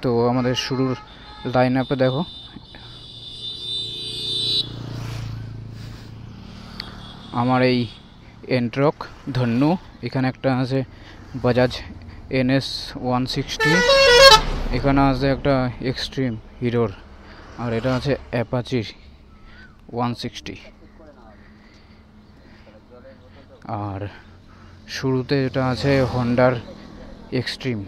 তো আমাদের শুরুর লাইন আপে দেখো, আমার এই এন্ট্রক ধন্যু, এখানে একটা আছে বাজাজ NS 160, এখানে আছে একটা এক্সট্রিম হিরোর, আর এটা আছে অ্যাপাচি 160, আর শুরুতে এটা আছে হন্ডার এক্সট্রিম।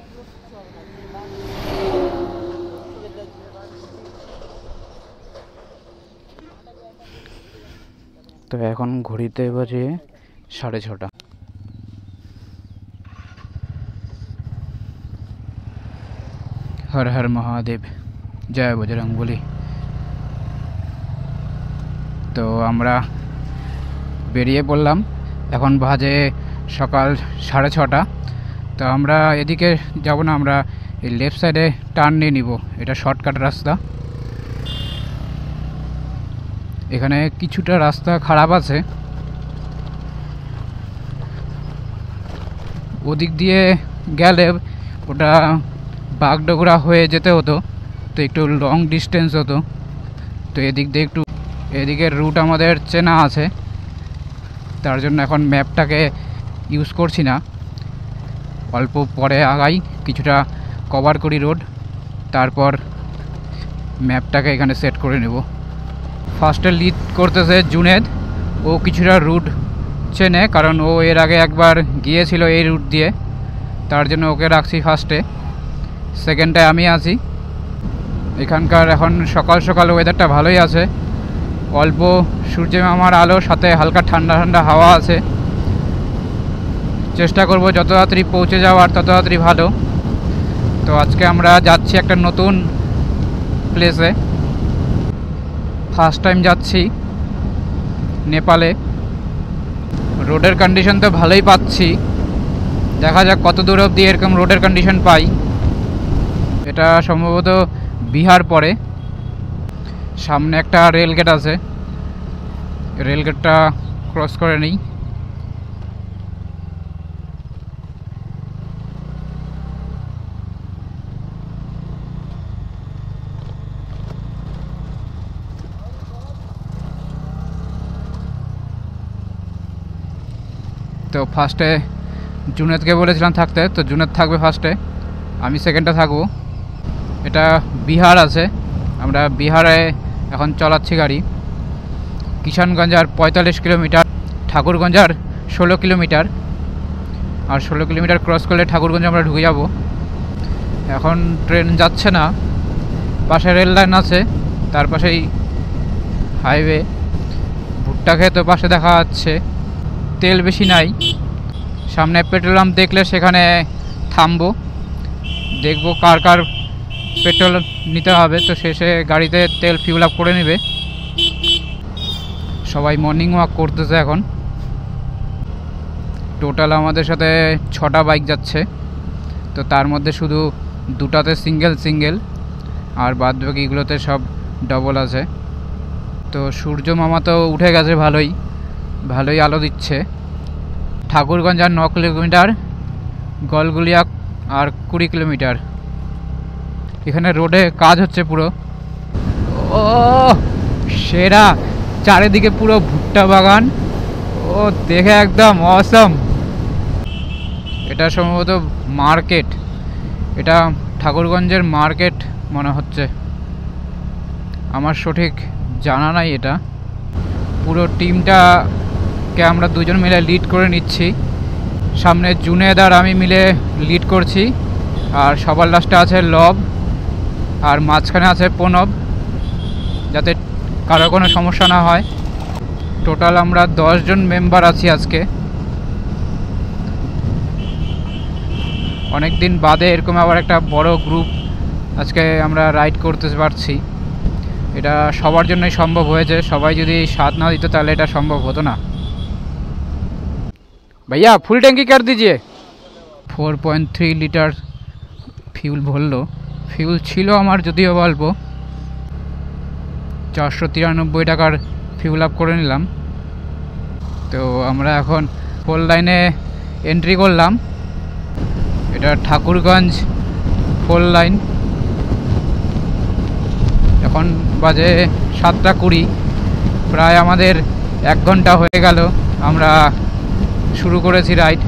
তো এখন ঘড়িতে বাজে 6:30। হর হর মহাদেব, জয় বজরংবলী। তো আমরা বেরিয়ে পড়লাম, এখন বাজে সকাল 6:30। তো আমরা এদিকে যাব না, আমরা এই লেফট সাইডে টার্ন নিয়ে নিব, এটা শর্টকাট রাস্তা। এখানে কিছুটা রাস্তা খারাপ আছে, ওদিক দিয়ে গেলে ওটা বাগডোগরা হয়ে যেতে হতো, তো একটু লং ডিস্টেন্স হতো। তো এদিক দিয়ে একটু, এদিকের রুট আমাদের চেনা আছে, তার জন্য এখন ম্যাপটাকে ইউজ করছি না, অল্প পরে আগাই, কিছুটা কভার করি রোড, তারপর ম্যাপটাকে এখানে সেট করে নেব। ফার্স্টে লিড করতেছে জুনেদ, ও কিছুটা রুট চেনে, কারণ ও এর আগে একবার গিয়েছিল এই রুট দিয়ে, তার জন্য ওকে রাখছি ফার্স্টে। সেকেন্ডে আমি আছি। এখানকার এখন সকাল সকাল ওয়েদারটা ভালোই আছে, অল্প সূর্যের মামার আলো, সাথে হালকা ঠান্ডা ঠান্ডা হাওয়া আছে। চেষ্টা করব যত তাড়াতাড়ি পৌঁছে যাওয়ার তত তাড়াতাড়ি ভালো। তো আজকে আমরা যাচ্ছি একটা নতুন প্লেসে, ফার্স্ট টাইম যাচ্ছি নেপালে। রোডের কন্ডিশন তো ভালোই পাচ্ছি, দেখা যাক কত দূর অবধি এরকম রোডের কন্ডিশন পাই। এটা সম্ভবত বিহার পড়ে, সামনে একটা রেলগেট আছে, রেলগেটটা ক্রস করে নিই। তো ফার্স্টে জুনেদকে বলেছিলাম থাকতে, তো জুনেদ থাকবে ফার্স্টে, আমি সেকেন্ডে থাকবো। এটা বিহার আছে, আমরা বিহারে এখন চালাচ্ছি গাড়ি। কিষানগঞ্জ আর 45 কিলোমিটার, ঠাকুরগঞ্জ আর 16 কিলোমিটার, আর 16 কিলোমিটার ক্রস করলে ঠাকুরগঞ্জ আমরা ঢুকে যাব। এখন ট্রেন যাচ্ছে না, পাশে রেল লাইন আছে, তার পাশেই হাইওয়ে। ভুট্টা খেত পাশে দেখা যাচ্ছে, তেল বেশি নাই। সামনে পেট্রোল পাম্প দেখলে সেখানে থামবো, দেখবো কার কার পেট্রোল নিতে হবে, তো শেষে গাড়িতে তেল ফিউল আপ করে নেবে। সবাই মর্নিং ওয়াক করতেছে এখন। টোটাল আমাদের সাথে 6টা বাইক যাচ্ছে, তো তার মধ্যে শুধু 2টাতে সিঙ্গেল, আর বাদ বাকিগুলোতে সব ডবল আছে। তো সূর্য মামা তো উঠে গেছে, ভালোই আলো দিচ্ছে। ঠাকুরগঞ্জ আর 9 কিলোমিটার, গলগুলিয়া আর 20 কিলোমিটার। এখানে রোডে কাজ হচ্ছে পুরো, ও সেরা, চারিদিকে পুরো ভুট্টা বাগান, ও দেখে একদম অসম। এটা সম্ভবত মার্কেট, এটা ঠাকুরগঞ্জের মার্কেট মনে হচ্ছে, আমার সঠিক জানা নাই। এটা পুরো টিমটাকে আমরা দুজন মিলে লিড করে নিচ্ছি, সামনে জুনেদ আর আমি মিলে লিড করছি, আর সবার লাস্টে আছে লব, আর মাঝখানে আছে প্রণব, যাতে কারো কোনো সমস্যা না হয়। টোটাল আমরা 10 জন মেম্বার আছি আজকে। অনেক দিন বাদে এরকম আবার একটা বড় গ্রুপ আজকে আমরা রাইড করতে পারছি, এটা সবার জন্যই সম্ভব হয়েছে। সবাই যদি সাথ না দিত তাহলে এটা সম্ভব হতো না। भैया फुल टैंकी कर दीजिए। 4.3 লিটার ফিউল ভরলো, ফিউল ছিল আমার যদিও অল্প, 493 টাকার ফিউল আপ করে নিলাম। তো আমরা এখন 4 লাইনে এন্ট্রি করলাম। এটা ঠাকুরগঞ্জ 4 লাইন। এখন বাজে 7:20। প্রায় আমাদের 1 ঘন্টা হয়ে গেল আমরা শুরু করেছি রাইড।